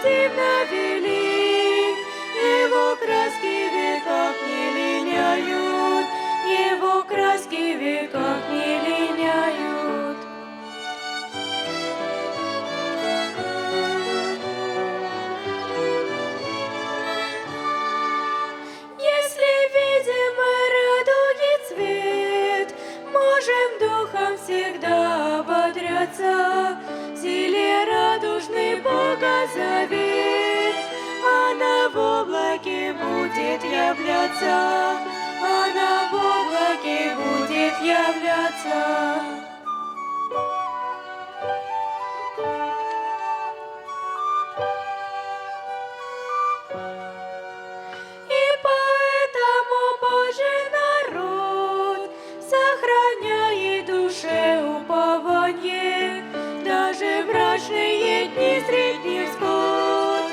им навели, его краски в веках не линяют, его краски в веках не линяют. Если видим мы радуги цвет, можем духом всегда ободряться, в силе радужный Бога завет. Она в облаке будет являться, она в облаке будет являться. И поэтому Божий народ сохраняет душе упование, даже в мрачные дни средь невзгод.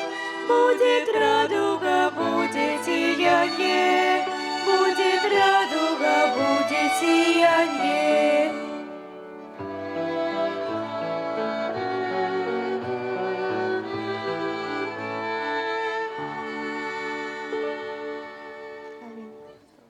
Будет радуга, будет сияние, будет радуга, будет сияние.